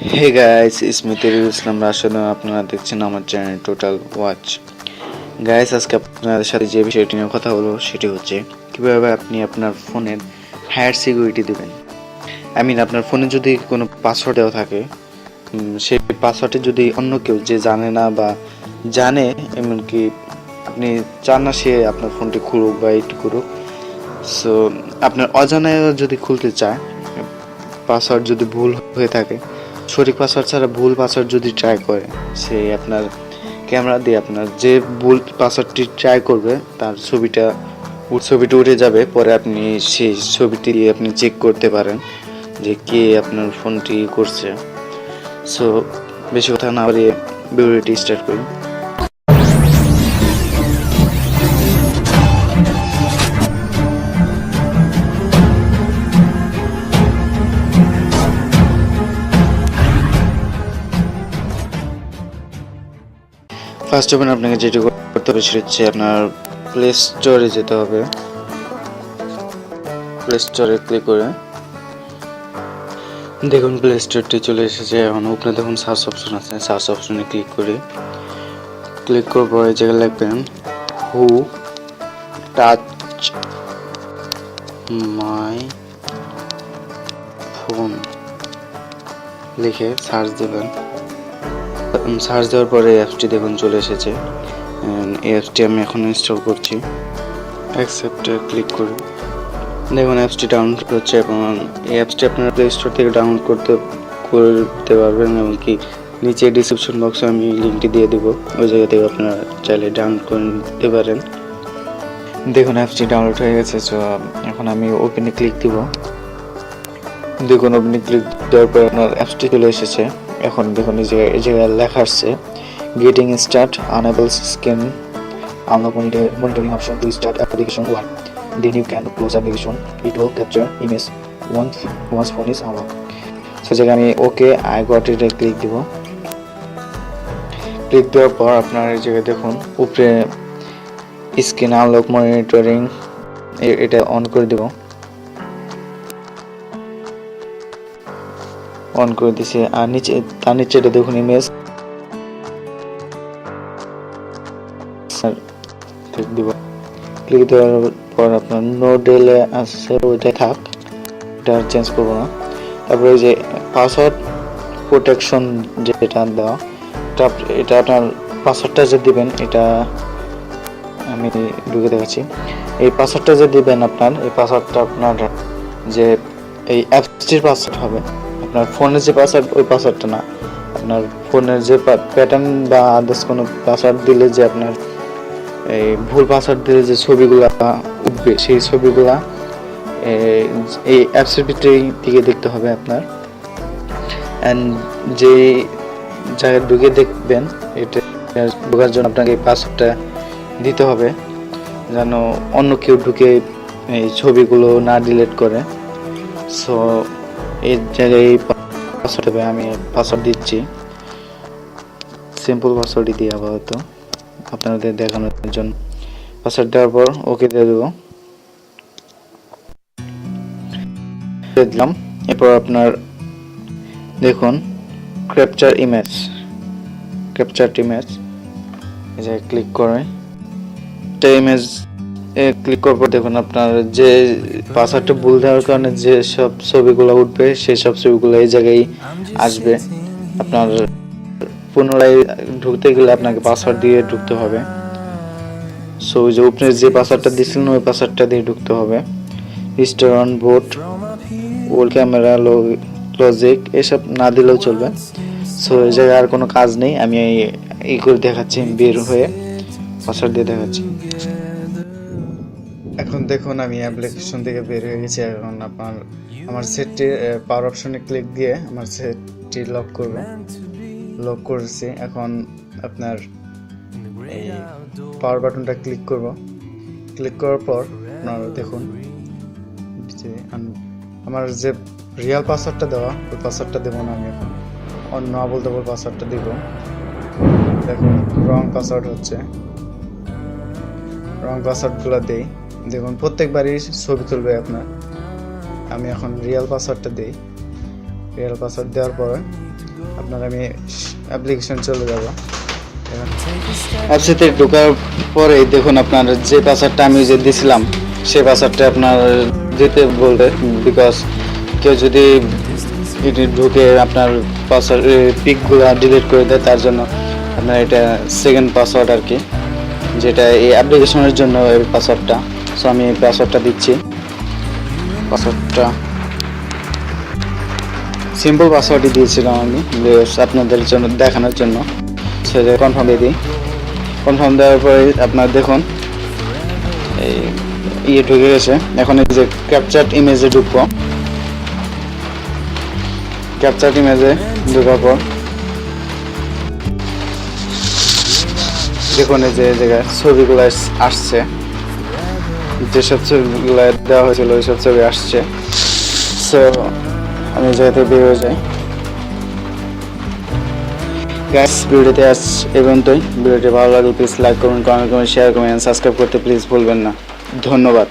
Hey guys, it's me Islam Rashid আপনারা দেখছেন আমার চ্যানেল টোটাল ওয়াচ। গাইস, আজকে আপনাদের সাথে যে বিষয়টি নিয়ে কথা বলবো সেটি হচ্ছে কিভাবে আপনি আপনার ফোনের হায়ার সিকিউরিটি দিবেন। আপনার ফোনে যদি কোনো পাসওয়ার্ড দেওয়া থাকে, সেই পাসওয়ার্ডটি যদি অন্য কেউ যে জানে না বা জানে, এমনকি আপনি চান না সে আপনার ফোনটি খুলুক বা এটি করুক, সো আপনার অজানায় যদি খুলতে চায়, পাসওয়ার্ড যদি ভুল হয়ে থাকে, সঠিক পাসওয়ার্ড ছাড়া ভুল পাসওয়ার্ড যদি ট্রাই করে, সে আপনার ক্যামেরা দিয়ে আপনার যে ভুল পাসওয়ার্ডটি ট্রাই করবে তার ছবিটা উঠে যাবে। পরে আপনি সেই ছবিটি দিয়ে আপনি চেক করতে পারেন যে কে আপনার ফোনটি করছে। সো বেশি কথা না বাড়িয়ে ভিডিওটি স্টার্ট করি। ফার্স্ট অফ অল আপনাকে যেটি করতে হবে সেটা হচ্ছে আপনার প্লে স্টোরে যেতে হবে। প্লে স্টোরে ক্লিক করে দেখুন প্লে স্টোরটি চলে এসেছে। এখন উপরে দেখুন সার্চ অপশন আছে, সার্চ অপশনে ক্লিক করার পর এই জায়গায় লিখবেন হু টাচ মাই ফোন লিখে সার্চ দেবেন। সার্চ দেওয়ার পরে অ্যাপসটি দেখুন চলে এসেছে। এই অ্যাপসটি আমি এখন ইনস্টল করছি। অ্যাকসেপ্টে ক্লিক করি। দেখুন অ্যাপসটি ডাউনলোড হচ্ছে এবং এই অ্যাপসটি আপনারা প্লে স্টোর থেকে ডাউনলোড করতে পারবেন, এমনকি নিচে ডিসক্রিপশন বক্সে আমি লিঙ্কটি দিয়ে দেবো, ওই জায়গা থেকে আপনারা চাইলে ডাউনলোড করে নিতে পারেন। দেখুন অ্যাপসটি ডাউনলোড হয়ে গেছে। সো এখন আমি ওপেনে ক্লিক দিব। দেখুন ওপেনে ক্লিক দেওয়ার পর আপনার অ্যাপসটি চলে এসেছে। এখন দেখুন এই জায়গায় লেখা আসছে getting start unable scan unlock monitoring option to start application 1. Then you can close application. It will capture image once phone is unlocked. So জায়গায় আমি okay I got it A click দিব। ক্লিক দেওয়ার পর আপনার এই জায়গায় দেখুন উপরে স্ক্যান আনলক মনিটরিং এটা অন করে দেব। অন করে দিছি। আর তার নিচে এটা দেখুন ইমেজ ক্লিক দিব। ক্লিক দেওয়ার পর আপনার নো ডিলে আসছে, ওইটাই থাক, এটা চেঞ্জ করবো না। তারপরে এই যে পাসওয়ার্ড প্রোটেকশন যেটা দেওয়া, এটা আপনার পাসওয়ার্ডটা যে দিবেন, এটা আমি ঢুকে দেখাচ্ছি। এই পাসওয়ার্ডটা যে দিবেন আপনার, এই পাসওয়ার্ডটা আপনার যে এই অ্যাপসটির পাসওয়ার্ড হবে, আপনার ফোনের যে পাসওয়ার্ড ওই পাসওয়ার্ডটা না। আপনার ফোনের যে প্যাটার্ন বা আদার্স কোনো পাসওয়ার্ড দিলে যে আপনার এই ভুল পাসওয়ার্ড দিলে যে ছবিগুলা উঠবে, সেই ছবিগুলা এই অ্যাপসের ভিতরেই দিকে দেখতে হবে আপনার। অ্যান্ড যে জায়গায় ঢুকে দেখবেন, এটা ঢোকার জন্য আপনাকে এই পাসওয়ার্ডটা দিতে হবে যেন অন্য কেউ ঢুকে এই ছবিগুলো না ডিলিট করে। সো এই জায়গায় এই পাসওয়ার্ড হবে। আমি পাসওয়ার্ড দিচ্ছি, সিম্পল পাসওয়ার্ডই দিয়ে আপাতত আপনাদের দেখানোর জন্য। পাসওয়ার্ড দেওয়ার পর ওকে দিয়ে দেবো, দিলাম। এরপর আপনার দেখুন ক্যাপচার ইমেজ এই জায়গায় ক্লিক করে ইমেজ ক্লিক করার পর দেখুন আপনার যে পাসওয়ার্ডটা ভুল দেওয়ার কারণে যে সব ছবিগুলো উঠবে, সেই সব ছবিগুলো এই জায়গায় আসবে। আপনার পুনরায় ঢুকতে গেলে আপনাকে পাসওয়ার্ড দিয়ে ঢুকতে হবে। সো ওই যে আপনি যে পাসওয়ার্ডটা দিয়েছিলেন ওই পাসওয়ার্ডটা দিয়ে ঢুকতে হবে। রিস্টোর অন বুট, ওল ক্যামেরা, লজিক এসব না দিলেও চলবে। সো এই জায়গায় আর কোনো কাজ নেই, আমি এই করে দেখাচ্ছি, বের হয়ে পাসওয়ার্ড দিয়ে দেখাচ্ছি। এখন দেখুন আমি অ্যাপ্লিকেশন থেকে বের হয়ে গেছি। এখন আমার সেটটি পাওয়ার অপশনে ক্লিক দিয়ে আমার সেটটি লক করেছি। এখন আপনার এই পাওয়ার বাটনটা ক্লিক করব। ক্লিক করার পর আপনার দেখুন আমার যে রিয়েল পাসওয়ার্ডটা দেওয়া, ওই পাসওয়ার্ডটা দেবো না, আমি এখন অন্য আবল তাবল পাসওয়ার্ডটা দিব। দেখুন রং পাসওয়ার্ড হচ্ছে, রং পাসওয়ার্ডগুলো দেই। দেখুন প্রত্যেকবারই ছবি তুলবে আপনার। আমি এখন রিয়েল পাসওয়ার্ডটা দিই। রিয়েল পাসওয়ার্ড দেওয়ার পরে আপনার আমি অ্যাপ্লিকেশন চলে যাব। অ্যাপসেতে ঢোকার পরে দেখুন আপনার যে পাসওয়ার্ডটা আমি যে দিছিলাম সেই পাসওয়ার্ডটা আপনার দিতে বলবে, বিকজ কেউ যদি এটি ঢুকে আপনার পাসওয়ার্ড পিকগুলো ডিলিট করে দেয়, তার জন্য আপনার এটা সেকেন্ড পাসওয়ার্ড আর কি, যেটা এই অ্যাপ্লিকেশনের জন্য এই পাসওয়ার্ডটা। সো আমি এই পাসওয়ার্ডটা দিচ্ছি। পাসওয়ার্ডটা সিম্পল পাসওয়ার্ডই দিয়েছিলাম আমি আপনাদের জন্য দেখানোর জন্য। সেটা কনফার্ম দিয়ে দিই। কনফার্ম দেওয়ার পরে আপনার দেখুন এই ঢুকে গেছে। এখন এই যে ক্যাপচার্ড ইমেজে ঢুকবো। ক্যাপচার্ড ইমেজে ঢোকার পর দেখুন এই যে জায়গায় ছবিগুলো আসছে, যেসব ছবিগুলো দেওয়া হয়েছিল ওইসব ছবি আসছে। সো আমি যেহেতু বের হয়ে যাই। গাইস, ভিডিওতে আজ এই পর্যন্তই। ভিডিওটি ভালো লাগলে প্লিজ লাইক করুন, কমেন্ট করুন, শেয়ার করুন, সাবস্ক্রাইব করতে প্লিজ ভুলবেন না। ধন্যবাদ।